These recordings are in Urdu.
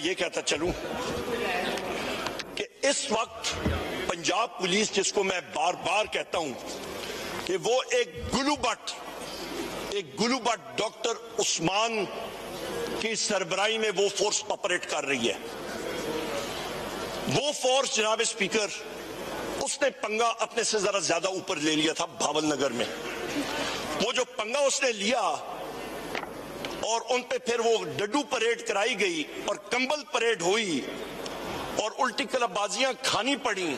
یہ کہتا چلوں کہ اس وقت پنجاب پولیس، جس کو میں بار بار کہتا ہوں کہ وہ ایک گلو بٹ ڈاکٹر عثمان کی سربراہی میں وہ فورس آپریٹ کر رہی ہے. وہ فورس جناب اسپیکر اس نے پنگا اپنے سے ذرا زیادہ اوپر لے لیا تھا بھاول نگر میں. وہ جو پنگا اس نے لیا اور ان پہ پھر وہ ڈڈو پریڈ کرائی گئی اور کمبل پریڈ ہوئی اور الٹی کلب بازیاں کھانی پڑی،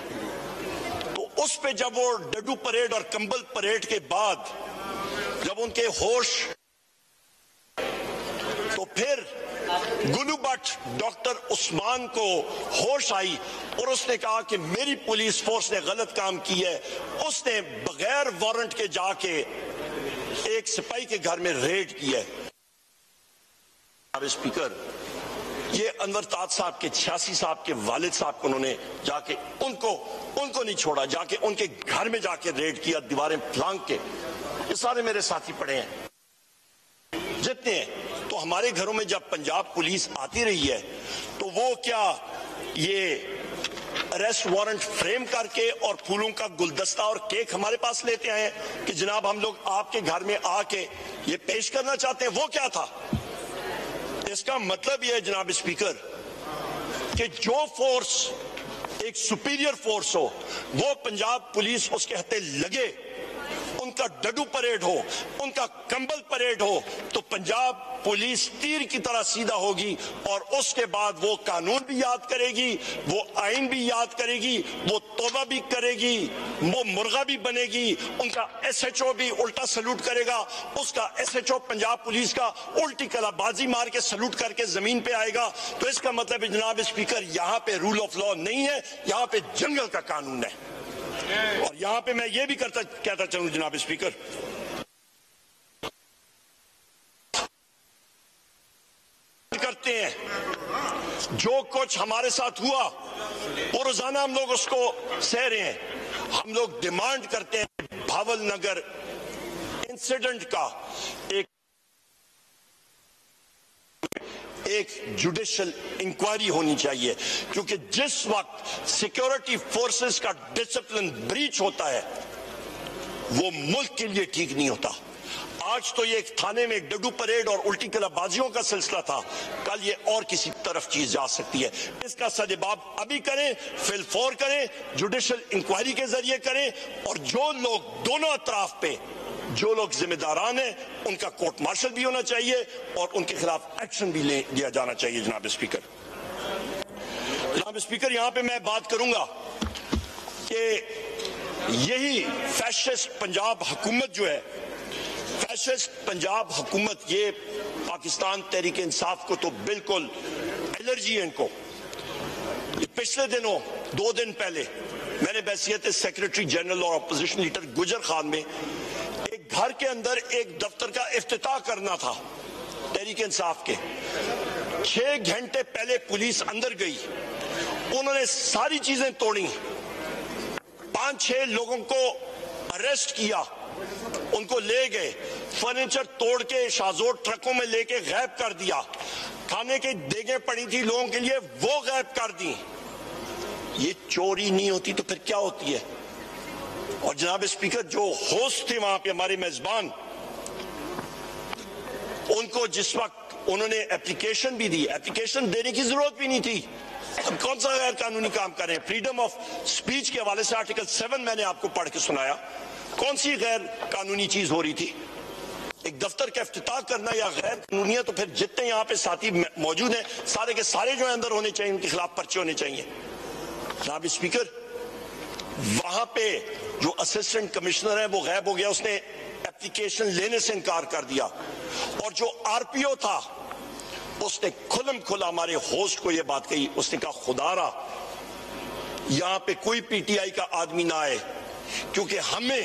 تو اس پہ جب وہ ڈڈو پریڈ اور کمبل پریڈ کے بعد جب ان کے ہوش، تو پھر گلو بٹ ڈاکٹر عثمان کو ہوش آئی اور اس نے کہا کہ میری پولیس فورس نے غلط کام کی ہے. اس نے بغیر وارنٹ کے جا کے ایک سپاہی کے گھر میں ریڈ کی ہے. اسپیکر، یہ انور تاج صاحب کے 86 صاحب کے والد صاحب کو انہوں نے جا کے ان کو نہیں چھوڑا، جا کے ان کے گھر میں جا کے ریڈ کیا، دیواریں پھلانگ کے. یہ سارے میرے ساتھی پڑھے ہیں جتنے ہیں. تو ہمارے گھروں میں جب پنجاب پولیس آتی رہی ہے تو وہ کیا یہ اریسٹ وارنٹ فریم کر کے اور پھولوں کا گلدستہ اور کیک ہمارے پاس لیتے آئے ہیں کہ جناب ہم لوگ آپ کے گھر میں آ کے یہ پیش کرنا چاہتے ہیں؟ وہ کیا تھا؟ اس کا مطلب یہ ہے جناب اسپیکر کہ جو فورس ایک سپیریئر فورس ہو، وہ پنجاب پولیس اس کے ہتھے لگے، ان کا ڈڈو پریڈ ہو، ان کا کمبل پریڈ ہو، تو پنجاب پولیس تیر کی طرح سیدھا ہوگی اور اس کے بعد وہ قانون بھی یاد کرے گی، وہ آئین بھی یاد کرے گی، وہ توبہ بھی کرے گی، وہ مرغا بھی بنے گی. ان کا ایس ایچ او بھی الٹا سلوٹ کرے گا، اس کا S H O Punjab police کا الٹی کلا بازی مار کے سلوٹ کر کے زمین پہ آئے گا. تو اس کا مطلب ہے جناب اسپیکر، یہاں پہ رول آف لا نہیں ہے، یہاں پہ جنگل کا قانون ہے. اور یہاں پہ میں یہ بھی کہتا چلوں جناب اسپیکر، کرتے ہیں جو کچھ ہمارے ساتھ ہوا وہ روزانہ ہم لوگ اس کو سہ رہے ہیں. ہم لوگ ڈیمانڈ کرتے ہیں بھاول نگر انسیڈنٹ کا ایک جوڈیشل انکوائری ہونی چاہیے، کیونکہ جس وقت سیکیورٹی فورسز کا ڈسپلن بریچ ہوتا ہے وہ ملک کے لیے ٹھیک نہیں ہوتا. آج تو یہ ایک تھانے میں ڈڈو پریڈ اور الٹی کلا بازیوں کا سلسلہ تھا، کل یہ اور کسی طرف چیز جا سکتی ہے. اس کا سدباب ابھی کریں، فل فور کریں، جوڈیشل انکوائری کے ذریعے کریں، اور جو لوگ دونوں اطراف پہ جو لوگ ذمہ داران ہیں ان کا کورٹ مارشل بھی ہونا چاہیے اور ان کے خلاف ایکشن بھی لیا جانا چاہیے. جناب اسپیکر، یہاں پہ میں بات کروں گا کہ یہی فیشسٹ پنجاب حکومت جو ہے، فیشسٹ پنجاب حکومت، یہ پاکستان تحریک انصاف کو تو بالکل الرجی ہے ان کو. پچھلے دنوں 2 دن پہلے میں نے بحیثیت سیکریٹری جنرل اور اپوزیشن لیڈر گجر خان میں ایک گھر کے اندر ایک دفتر کا افتتاح کرنا تھا تحریک انصاف کے. 6 گھنٹے پہلے پولیس اندر گئی، انہوں نے ساری چیزیں توڑی، 5-6 لوگوں کو اریسٹ کیا، ان کو لے گئے، فرنیچر توڑ کے شاہزور ٹرکوں میں لے کے غائب کر دیا، کھانے کی دیگیں پڑی تھی لوگوں کے لیے وہ غائب کر دی. یہ چوری نہیں ہوتی تو پھر کیا ہوتی ہے؟ اور جناب اسپیکر، جو ہوسٹ تھے وہاں پہ ہمارے میزبان، ان کو جس وقت انہوں نے اپلیکیشن بھی دی، اپلیکیشن دینے کی ضرورت بھی نہیں تھی. ہم کون سا غیر قانونی کام کر رہے ہیں؟ فریڈم آف سپیچ کے حوالے سے آرٹیکل 7 میں نے آپ کو پڑھ کے سنایا. کون سی غیر قانونی چیز ہو رہی تھی؟ ایک دفتر کا افتتاح کرنا یا غیر قانونی ہے؟ تو پھر جتنے یہاں پہ ساتھی موجود ہیں سارے کے سارے جو اندر ہونے چاہیے، ان کے خلاف پرچے ہونے چاہیے. جناب اسپیکر، وہاں پہ جو اسسٹنٹ کمشنر ہے وہ غائب ہو گیا، اس نے اپلیکیشن لینے سے انکار کر دیا. اور جو آر پی او تھا اس نے کھلم کھلا ہمارے ہوسٹ کو یہ بات کہی، اس نے کہا خدا را یہاں پہ کوئی پی ٹی آئی کا آدمی نہ آئے، کیونکہ ہمیں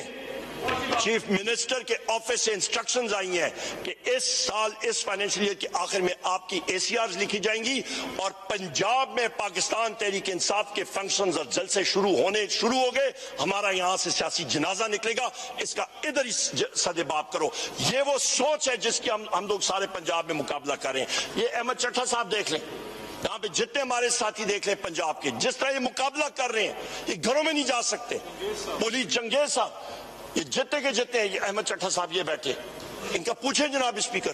چیف منسٹر کے آفس سے انسٹرکشنز آئی ہیں کہ اس سال اس فائنینشیل ایئر کے آخر میں آپ کی اے سی آرز لکھی جائیں گی اور پنجاب میں پاکستان تحریک انصاف کے فنکشنز اور جلسے شروع ہو گئے. ہمارا یہاں سے سیاسی جنازہ نکلے گا، اس کا ادھر ہی سدباب کرو. یہ وہ سوچ ہے جس کی ہم لوگ سارے پنجاب میں مقابلہ کریں. یہ احمد چٹھا صاحب دیکھ لیں، یہاں پہ جتنے ہمارے ساتھی دیکھ لیں پنجاب کے جس طرح یہ مقابلہ کر رہے ہیں، یہ گھروں میں نہیں جا سکتے. پولیس جنگیز صاحب یہ جتنے کے جتنے ہیں، احمد چٹھا صاحب یہ بیٹھے، ان کا پوچھیں جناب اسپیکر،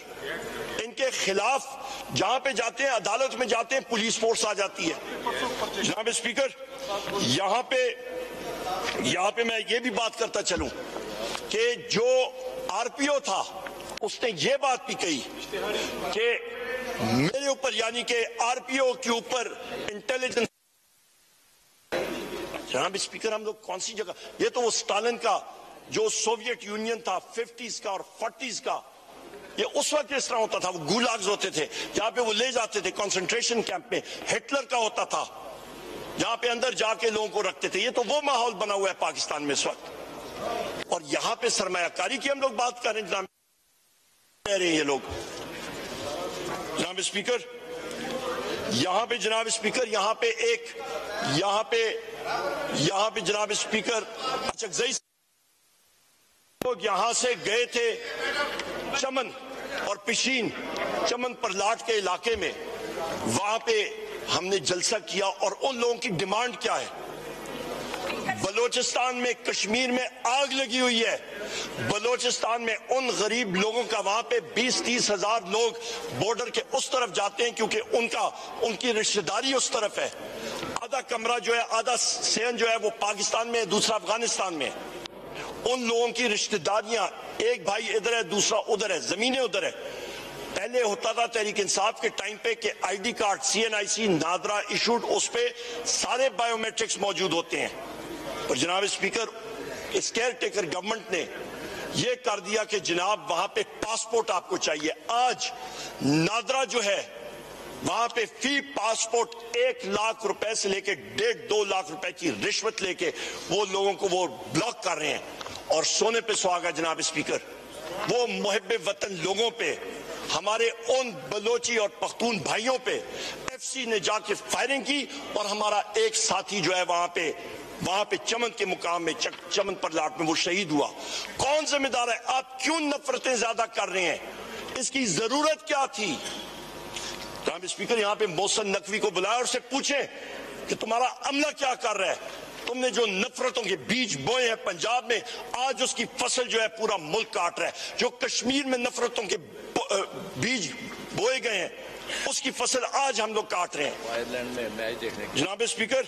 ان کے خلاف جہاں پہ جاتے ہیں عدالت میں جاتے ہیں پولیس فورس آ جاتی ہے. جناب اسپیکر یہاں پہ میں یہ بھی بات کرتا چلوں کہ جو آر پی او تھا اس نے یہ بات بھی کہی کہ میرے اوپر یعنی کہ آر پی او کے اوپر انٹیلیجنس. جناب اسپیکر ہم لوگ کون سی جگہ، یہ تو وہ اسٹالن کا جو سوویت یونین تھا 50s کا اور 40s کا، یہ اس وقت اس طرح ہوتا تھا. وہ گولاگز ہوتے تھے جہاں پہ وہ لے جاتے تھے کنسنٹریشن کیمپ میں. ہٹلر کا ہوتا تھا جہاں پہ اندر جا کے لوگوں کو رکھتے تھے. یہ تو وہ ماحول بنا ہوا ہے پاکستان میں اس وقت. اور یہاں پہ سرمایہ کاری کی ہم لوگ بات کر رہے ہیں. جناب یہ لوگ جناب اسپیکر یہاں پہ جناب اسپیکر یہاں پہ جناب اسپیکر اچکزئی لوگ یہاں سے گئے تھے چمن اور پشین چمن پر لاٹ کے علاقے میں. وہاں پہ ہم نے جلسہ کیا اور ان لوگوں کی ڈیمانڈ کیا ہے. بلوچستان میں کشمیر میں آگ لگی ہوئی ہے. بلوچستان میں ان غریب لوگوں کا وہاں پہ 20-30 ہزار لوگ بارڈر کے اس طرف جاتے ہیں کیونکہ ان کی رشتہ داری اس طرف ہے. آدھا کمرہ جو ہے آدھا سین جو ہے وہ پاکستان میں ہے، دوسرا افغانستان میں. ان لوگوں کی رشتہ داریاں ایک بھائی ادھر ہے دوسرا ادھر ہے، زمینیں ادھر ہے. پہلے ہوتا تھا تحریک انصاف کے ٹائم پہ کہ I D card CNIC NADRA issued, اس پہ سارے بائیو میٹرکس موجود ہوتے ہیں. اور جناب اسپیکر اس کیئر ٹیکر گورنمنٹ نے یہ کر دیا کہ جناب وہاں پہ پاسپورٹ آپ کو چاہیے. آج نادرا جو ہے وہاں پہ فی پاسپورٹ 1 لاکھ روپے سے لے کے 1.5-2 لاکھ روپے کی رشوت لے کے وہ لوگوں کو وہ بلاک کر رہے ہیں. اور سونے پہ سہاگا جناب اسپیکر وہ محب وطن لوگوں پہ، ہمارے ان بلوچی اور پختون بھائیوں پہ FC نے جا کے فائرنگ کی اور ہمارا ایک ساتھی جو ہے وہاں پہ چمن کے مقام میں چمن پر لاٹ میں وہ شہید ہوا. کون ذمہ دار ہے؟ آپ کیوں نفرتیں زیادہ کر رہے ہیں؟ اس کی ضرورت کیا تھی؟ جناب اسپیکر یہاں پہ محسن نقوی کو بلایا اور سے پوچھیں کہ تمہارا عملہ کیا کر رہا ہے؟ تم نے جو نفرتوں کے بیج بوئے ہیں پنجاب میں، آج اس کی فصل جو ہے پورا ملک کاٹ رہا ہے. جو کشمیر میں نفرتوں کے بیج بوئے گئے ہیں اس کی فصل آج ہم لوگ کاٹ رہے ہیں. جناب اسپیکر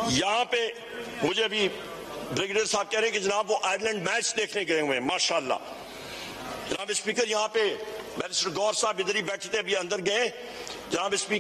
یہاں پہ مجھے ابھی بریگیڈیئر صاحب کہہ رہے ہیں کہ جناب وہ آئرلینڈ میچ دیکھنے گئے ہوئے ہیں. ماشاءاللہ جناب اسپیکر یہاں پہ بیرسٹر گور صاحب ادھر ہی بیٹھے تھے، ابھی اندر گئے. جناب اسپیکر